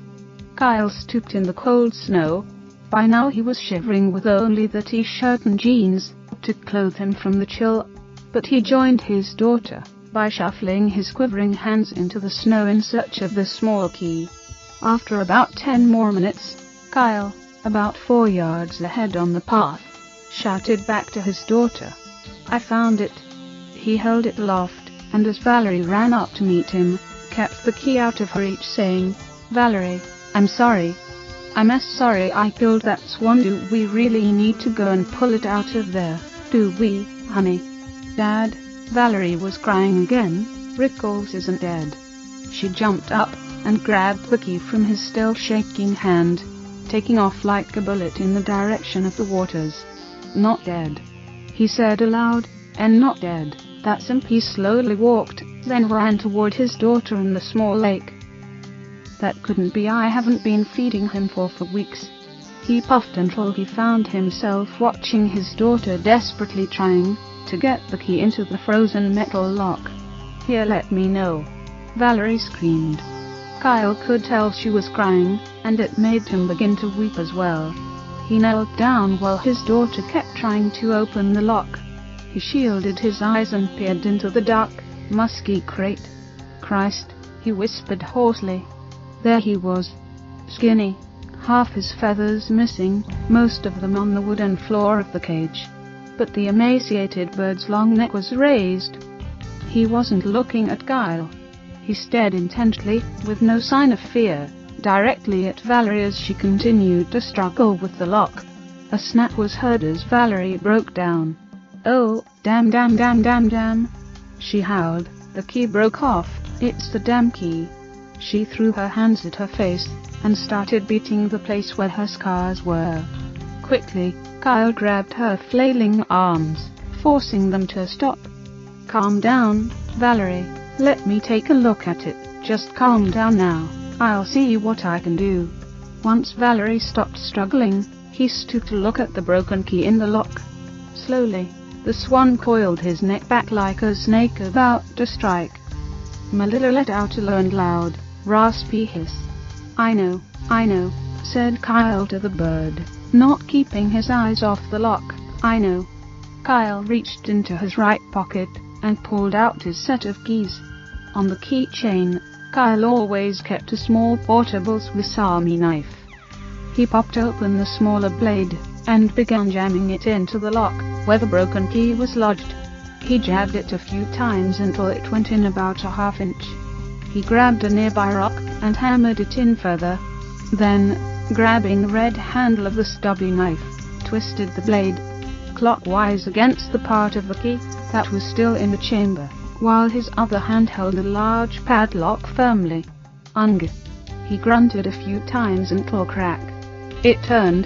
Kyle stooped in the cold snow. By now he was shivering with only the t-shirt and jeans to clothe him from the chill, but he joined his daughter by shuffling his quivering hands into the snow in search of the small key. After about 10 more minutes, Kyle, about 4 yards ahead on the path, shouted back to his daughter, "I found it." He held it aloft, and as Valerie ran up to meet him, kept the key out of her reach, saying, "Valerie, I'm sorry. I'm sorry I killed that swan. Do we really need to go and pull it out of there, do we, honey?" "Dad," Valerie was crying again, "Rickles isn't dead." She jumped up and grabbed the key from his still shaking hand, taking off like a bullet in the direction of the waters. "Not dead," he said aloud, "and not dead." That's him. He slowly walked, then ran toward his daughter and the small lake. "That couldn't be. I haven't been feeding him for weeks." He puffed until he found himself watching his daughter desperately trying to get the key into the frozen metal lock. "Here, let me know," Valerie screamed. Kyle could tell she was crying, and it made him begin to weep as well. He knelt down while his daughter kept trying to open the lock. He shielded his eyes and peered into the dark, musky crate. "Christ," he whispered hoarsely. There he was, skinny, half his feathers missing, most of them on the wooden floor of the cage. But the emaciated bird's long neck was raised. He wasn't looking at Kyle. He stared intently, with no sign of fear, directly at Valerie as she continued to struggle with the lock. A snap was heard as Valerie broke down. "Oh, damn, damn, damn, damn, damn," she howled. "The key broke off. It's the damn key." She threw her hands at her face, and started beating the place where her scars were. Quickly, Kyle grabbed her flailing arms, forcing them to stop. Calm down, Valerie. Let me take a look at it. Just calm down now. I'll see what I can do. Once Valerie stopped struggling, he stooped to look at the broken key in the lock. Slowly, the swan coiled his neck back like a snake about to strike. Malilla let out a low and loud, raspy hiss. I know, said Kyle to the bird, not keeping his eyes off the lock. I know. Kyle reached into his right pocket and pulled out his set of keys. On the keychain, Kyle always kept a small portable Swiss Army knife. He popped open the smaller blade and began jamming it into the lock, where the broken key was lodged. He jabbed it a few times until it went in about a half inch. He grabbed a nearby rock and hammered it in further. Then, grabbing the red handle of the stubby knife, twisted the blade clockwise against the part of the key that was still in the chamber, while his other hand held a large padlock firmly. Ung! He grunted a few times until crack. It turned.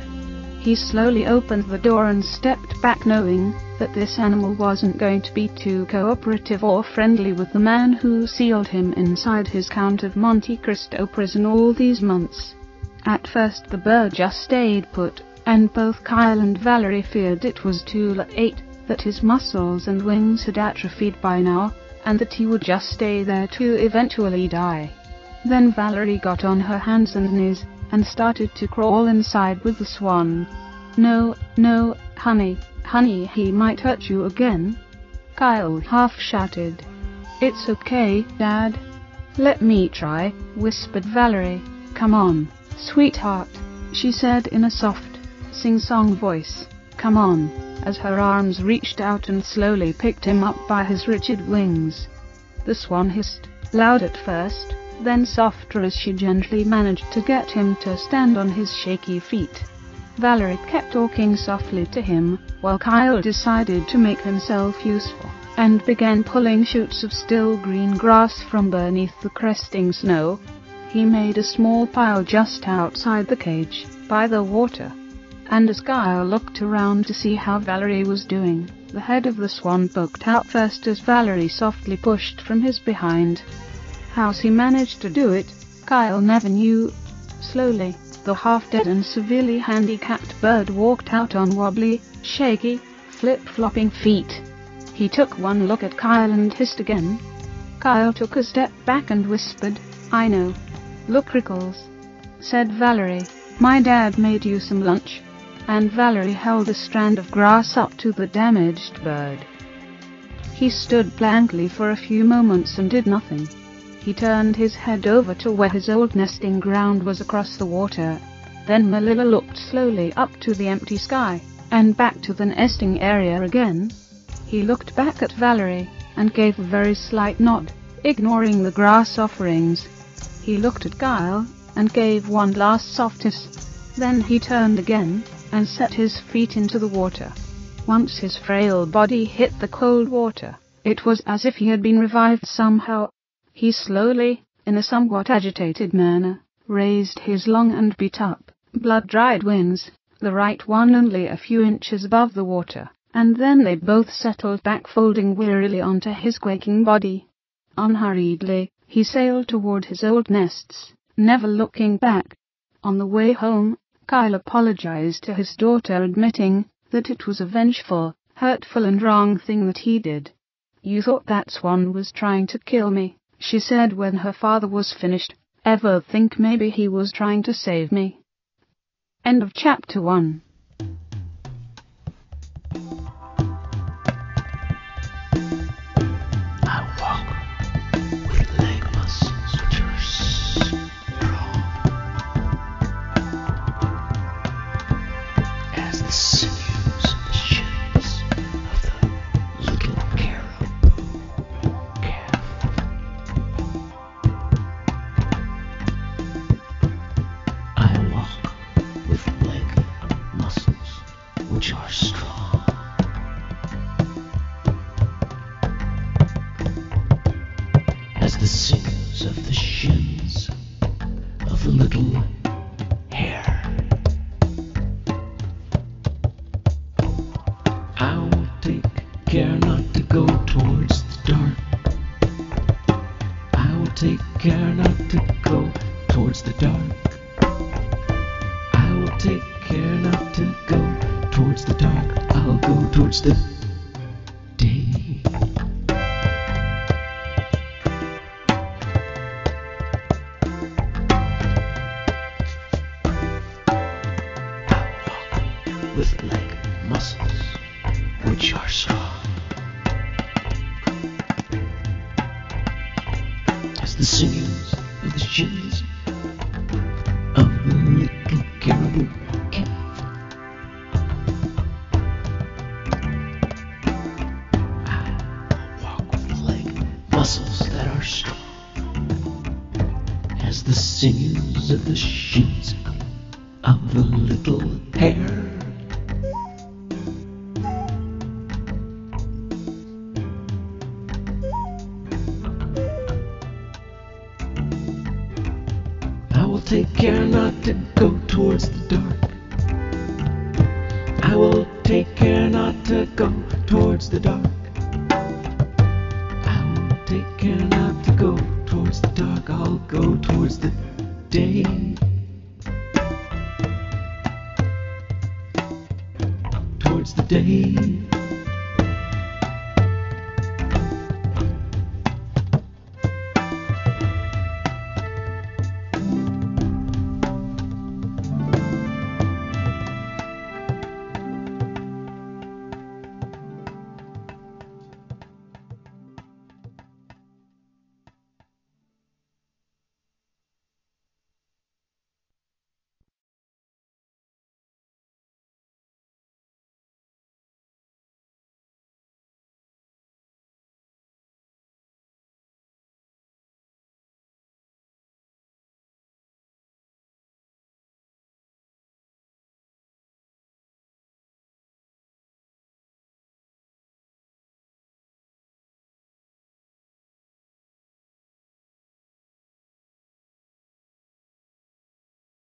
He slowly opened the door and stepped back, knowing that this animal wasn't going to be too cooperative or friendly with the man who sealed him inside his Count of Monte Cristo prison all these months. At first the bird just stayed put, and both Kyle and Valerie feared it was too late, that his muscles and wings had atrophied by now, and that he would just stay there to eventually die. Then Valerie got on her hands and knees and started to crawl inside with the swan. No, honey, he might hurt you again. Kyle half shouted. It's okay, Dad. Let me try, whispered Valerie. Come on, sweetheart, she said in a soft, sing-song voice. Come on, as her arms reached out and slowly picked him up by his rigid wings. The swan hissed, loud at first, then softer as she gently managed to get him to stand on his shaky feet. Valerie kept talking softly to him, while Kyle decided to make himself useful, and began pulling shoots of still green grass from beneath the cresting snow. He made a small pile just outside the cage, by the water. And as Kyle looked around to see how Valerie was doing, the head of the swan poked out first as Valerie softly pushed from his behind. How he managed to do it, Kyle never knew. Slowly, the half-dead and severely handicapped bird walked out on wobbly, shaky, flip-flopping feet. He took one look at Kyle and hissed again. Kyle took a step back and whispered, I know. Look, Rickles, said Valerie, my dad made you some lunch. And Valerie held a strand of grass up to the damaged bird. He stood blankly for a few moments and did nothing. He turned his head over to where his old nesting ground was across the water. Then Malilla looked slowly up to the empty sky, and back to the nesting area again. He looked back at Valerie, and gave a very slight nod, ignoring the grass offerings. He looked at Kyle, and gave one last soft hiss. Then he turned again, and set his feet into the water. Once his frail body hit the cold water, it was as if he had been revived somehow. He slowly, in a somewhat agitated manner, raised his long and beat-up, blood-dried wings, the right one only a few inches above the water, and then they both settled back, folding wearily onto his quaking body. Unhurriedly, he sailed toward his old nests, never looking back. On the way home, Kyle apologized to his daughter, admitting that it was a vengeful, hurtful and wrong thing that he did. You thought that swan was trying to kill me, she said when her father was finished. Ever think maybe he was trying to save me? End of chapter 1. As the sinews of the shins of the little hare. I will take care not to go towards the take care not to go towards the dark. I will take care not to go towards the dark. I'll go towards the day. I'll walk with leg muscles which are strong as the sinews of the shins of the little caribou calf. I walk with leg muscles that are strong as the sinews of the shins of the little hare. I will take care not to go towards the dark. I will take care not to go towards the dark. I will take care not to go towards the dark. I'll go towards the day. Towards the day.